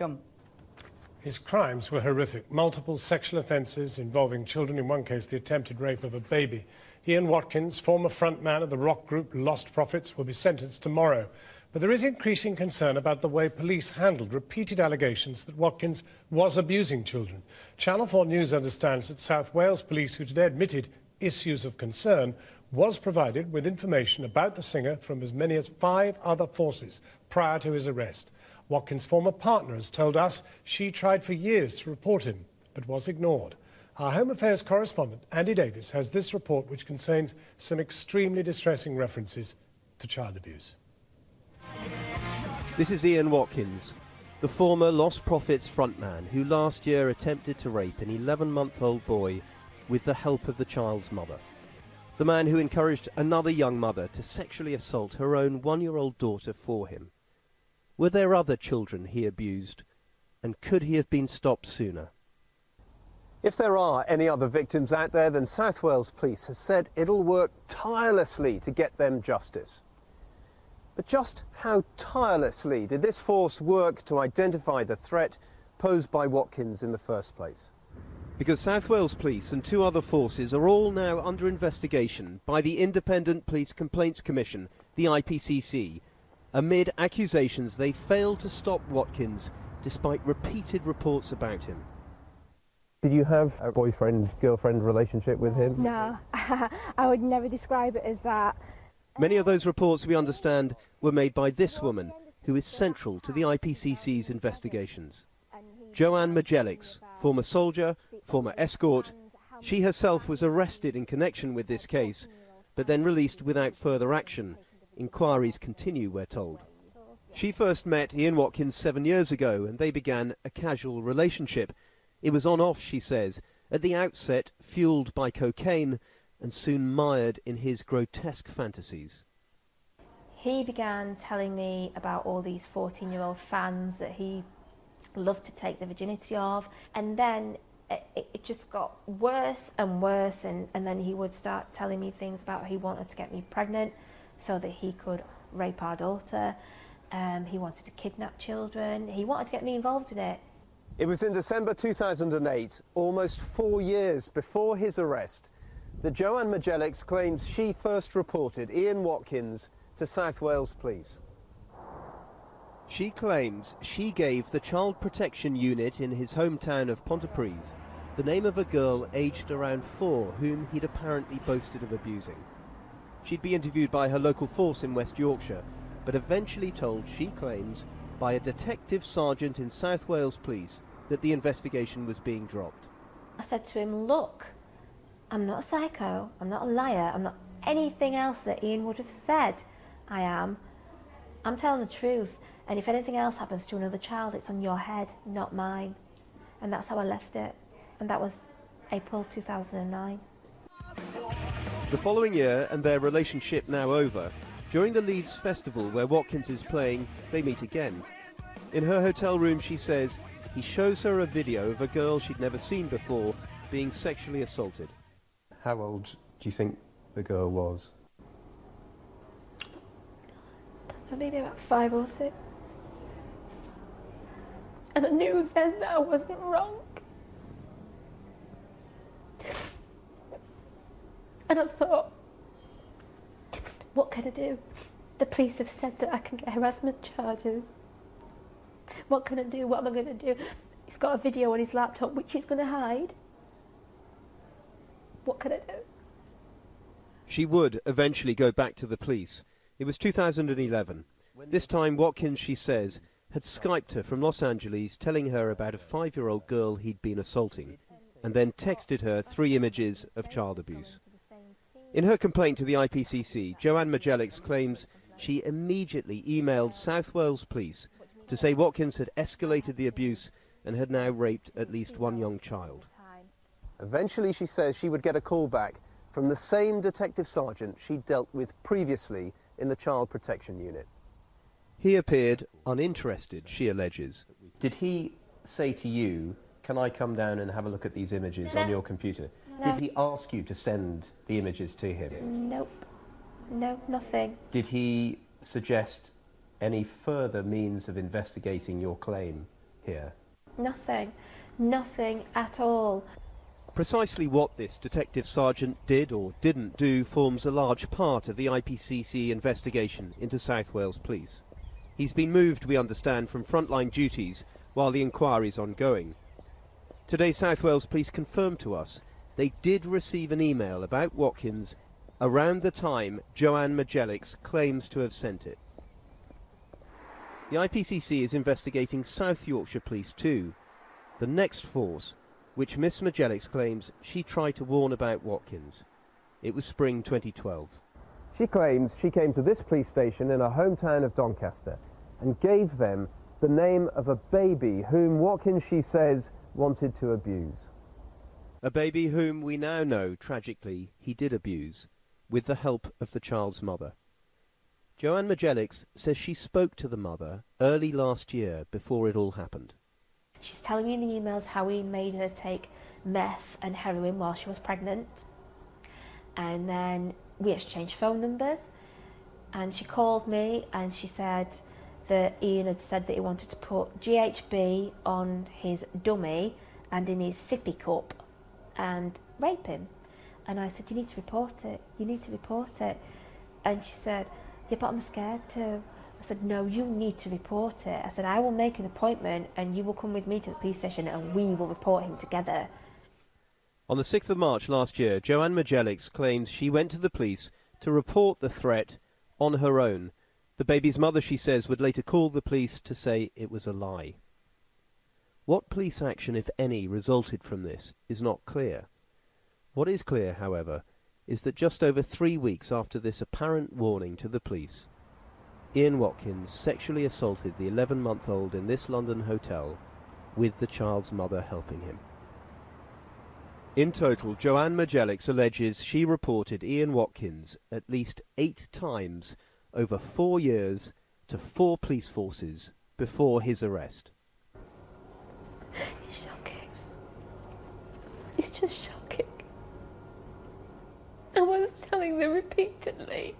victim. His crimes were horrific. Multiple sexual offences involving children. In one case, the attempted rape of a baby. Ian Watkins, former frontman of the rock group Lost Prophets, will be sentenced tomorrow. But there is increasing concern about the way police handled repeated allegations that Watkins was abusing children. Channel 4 News understands that South Wales police, who today admitted issues of concern, was provided with information about the singer from as many as 5 other forces prior to his arrest. Watkins' former partner has told us she tried for years to report him, but was ignored. Our Home Affairs correspondent, Andy Davis, has this report which contains some extremely distressing references to child abuse. This is Ian Watkins, the former Lost Prophets frontman who last year attempted to rape an 11-month-old boy with the help of the child's mother. The man who encouraged another young mother to sexually assault her own 1-year-old daughter for him. Were there other children he abused, and could he have been stopped sooner? If there are any other victims out there, then South Wales Police has said it'll work tirelessly to get them justice. But just how tirelessly did this force work to identify the threat posed by Watkins in the first place? Because South Wales Police and 2 other forces are all now under investigation by the Independent Police Complaints Commission, the IPPC, amid accusations they failed to stop Watkins despite repeated reports about him. Did you have a boyfriend-girlfriend relationship with him? No, I would never describe it as that. Many of those reports, we understand, were made by this woman, who is central to the IPCC's investigations. Joanne Majic, former soldier, former escort. She herself was arrested in connection with this case, but then released without further action. Inquiries continue, we're told. She first met Ian Watkins 7 years ago, and they began a casual relationship. It was on-off, she says, at the outset fueled by cocaine, and soon mired in his grotesque fantasies. He began telling me about all these 14-year-old fans that he loved to take the virginity of, and then it just got worse and worse, and then he would start telling me things about he wanted to get me pregnant so that he could rape our daughter. He wanted to kidnap children. He wanted to get me involved in it. It was in December 2008, almost 4 years before his arrest, that Joanne Majic claims she first reported Ian Watkins to South Wales Police. She claims she gave the Child Protection Unit in his hometown of Pontypridd the name of a girl aged around 4 whom he'd apparently boasted of abusing. She'd be interviewed by her local force in West Yorkshire, but eventually told, she claims, by a detective sergeant in South Wales Police that the investigation was being dropped. I said to him, look, I'm not a psycho, I'm not a liar, I'm not anything else that Ian would have said I am. I'm telling the truth, and if anything else happens to another child, it's on your head, not mine. And that's how I left it, and that was April 2009. The following year, and their relationship now over, during the Leeds Festival where Watkins is playing, they meet again. In her hotel room, she says, he shows her a video of a girl she'd never seen before being sexually assaulted. How old do you think the girl was? Maybe about 5 or 6. And I knew then that I wasn't wrong. And I thought, what can I do? The police have said that I can get harassment charges. What can I do? What am I going to do? He's got a video on his laptop which he's going to hide. What can I do? She would eventually go back to the police. It was 2011. This time Watkins, she says, had Skyped her from Los Angeles telling her about a 5-year-old girl he'd been assaulting, and then texted her 3 images of child abuse. In her complaint to the IPCC, Joanne Majic claims she immediately emailed South Wales Police to say Watkins had escalated the abuse and had now raped at least 1 young child. Eventually, she says she would get a call back from the same detective sergeant she'd dealt with previously in the Child Protection Unit. He appeared uninterested, she alleges. Did he say to you, can I come down and have a look at these images on your computer? No. Did he ask you to send the images to him? Nope. No, nothing. Did he suggest any further means of investigating your claim here? Nothing. Nothing at all. Precisely what this detective sergeant did or didn't do forms a large part of the IPCC investigation into South Wales Police. He's been moved, we understand, from frontline duties while the inquiry's ongoing. Today, South Wales Police confirmed to us they did receive an email about Watkins around the time Joanne Majic claims to have sent it. The IPCC is investigating South Yorkshire Police too, the next force which Miss Majic claims she tried to warn about Watkins. It was spring 2012. She claims she came to this police station in her hometown of Doncaster and gave them the name of a baby whom Watkins, she says, wanted to abuse. A baby whom we now know, tragically, he did abuse, with the help of the child's mother. Joanne Majic says she spoke to the mother early last year before it all happened. She's telling me in the emails how he made her take meth and heroin while she was pregnant. And then we exchanged phone numbers. And she called me and she said that Ian had said that he wanted to put GHB on his dummy and in his sippy cup and rape him. And I said, you need to report it. You need to report it. And she said, yeah, but I'm scared to. I said, no, you need to report it. I said, I will make an appointment and you will come with me to the police station and we will report him together. On the 6th of March last year, Joanne Majic claims she went to the police to report the threat on her own. The baby's mother, she says, would later call the police to say it was a lie. What police action, if any, resulted from this is not clear. What is clear, however, is that just over 3 weeks after this apparent warning to the police, Ian Watkins sexually assaulted the 11-month-old in this London hotel, with the child's mother helping him. In total, Joanne Majic alleges she reported Ian Watkins at least 8 times over 4 years to 4 police forces before his arrest. It's shocking. It's just shocking. I was telling them repeatedly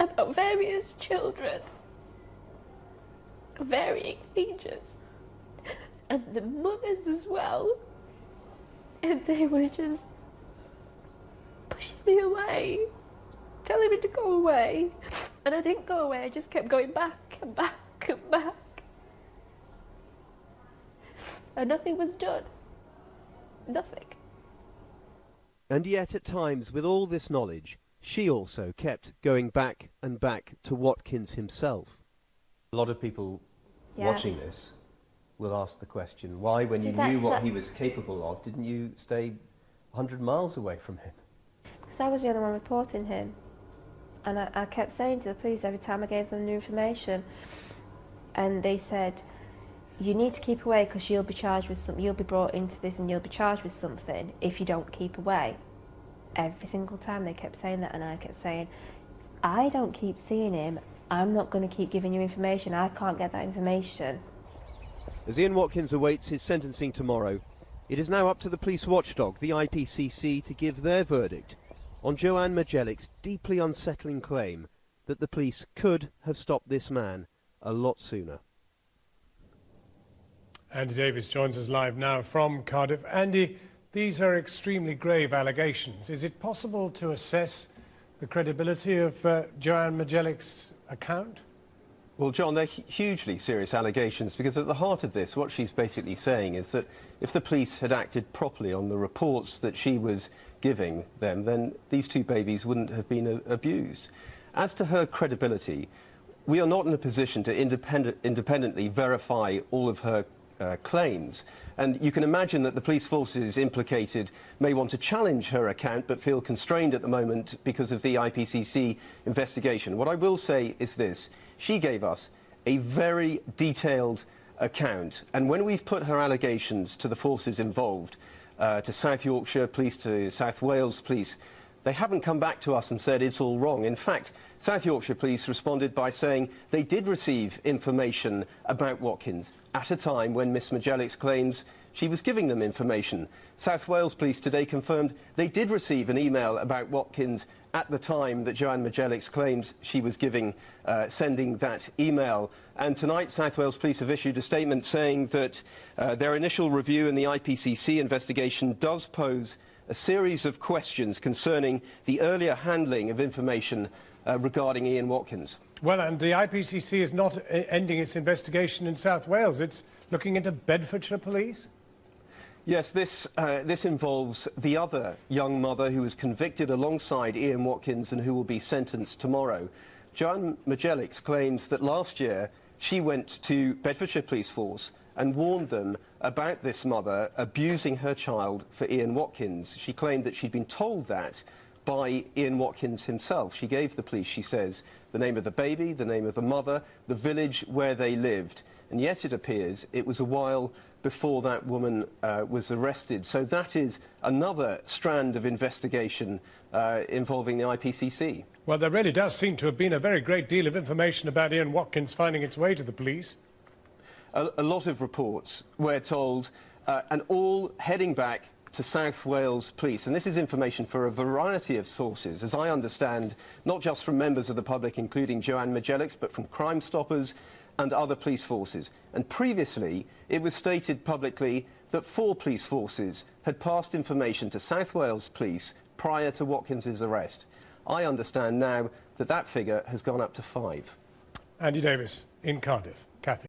about various children, varying ages, and the mothers as well, and they were just pushing me away, telling me to go away, and I didn't go away, I just kept going back and back and back, and nothing was done, nothing. And yet at times, with all this knowledge, she also kept going back and back to Watkins himself. A lot of people watching this will ask the question, why, when you knew what he was capable of, didn't you stay 100 miles away from him? Because I was the only one reporting him. And I kept saying to the police every time I gave them new information, and they said, you need to keep away because you'll be charged with something, you'll be brought into this and you'll be charged with something if you don't keep away. Every single time they kept saying that, and I kept saying, I don't keep seeing him, I'm not going to keep giving you information, I can't get that information. As Ian Watkins awaits his sentencing tomorrow, it is now up to the police watchdog, the IPCC, to give their verdict on Joanne Majic's deeply unsettling claim that the police could have stopped this man a lot sooner. Andy Davis joins us live now from Cardiff. Andy, these are extremely grave allegations. Is it possible to assess the credibility of Joanne Majic's account? Well, John, they're hugely serious allegations, because at the heart of this, what she's basically saying is that if the police had acted properly on the reports that she was giving them, then these 2 babies wouldn't have been abused. As to her credibility, we are not in a position to independently verify all of her claims. And you can imagine that the police forces implicated may want to challenge her account but feel constrained at the moment because of the IPCC investigation. What I will say is this: she gave us a very detailed account, and when we've put her allegations to the forces involved, to South Yorkshire Police, to South Wales Police, They haven't come back to us and said it's all wrong. In fact, South Yorkshire Police responded by saying they did receive information about Watkins at a time when Miss Majic claims she was giving them information. South Wales Police today confirmed they did receive an email about Watkins at the time that Joanne Majic claims she was sending that email. And tonight, South Wales Police have issued a statement saying that their initial review in the IPPC investigation does pose a series of questions concerning the earlier handling of information regarding Ian Watkins. Well, and the IPCC is not ending its investigation in South Wales. It's looking into Bedfordshire Police. Yes, this involves the other young mother who was convicted alongside Ian Watkins and who will be sentenced tomorrow. Joanne Majic claims that last year she went to Bedfordshire Police Force and warned them about this mother abusing her child for Ian Watkins. She claimed that she'd been told that by Ian Watkins himself. She gave the police, she says, the name of the baby, the name of the mother, the village where they lived. And yet it appears it was a while before that woman was arrested. So that is another strand of investigation involving the IPCC. Well, there really does seem to have been a very great deal of information about Ian Watkins finding its way to the police. A lot of reports, we're told, and all heading back to South Wales Police. And this is information for a variety of sources, as I understand, not just from members of the public, including Joanne Majic, but from Crime Stoppers and other police forces. And previously, it was stated publicly that 4 police forces had passed information to South Wales Police prior to Watkins's arrest. I understand now that that figure has gone up to 5. Andy Davis in Cardiff. Kathy.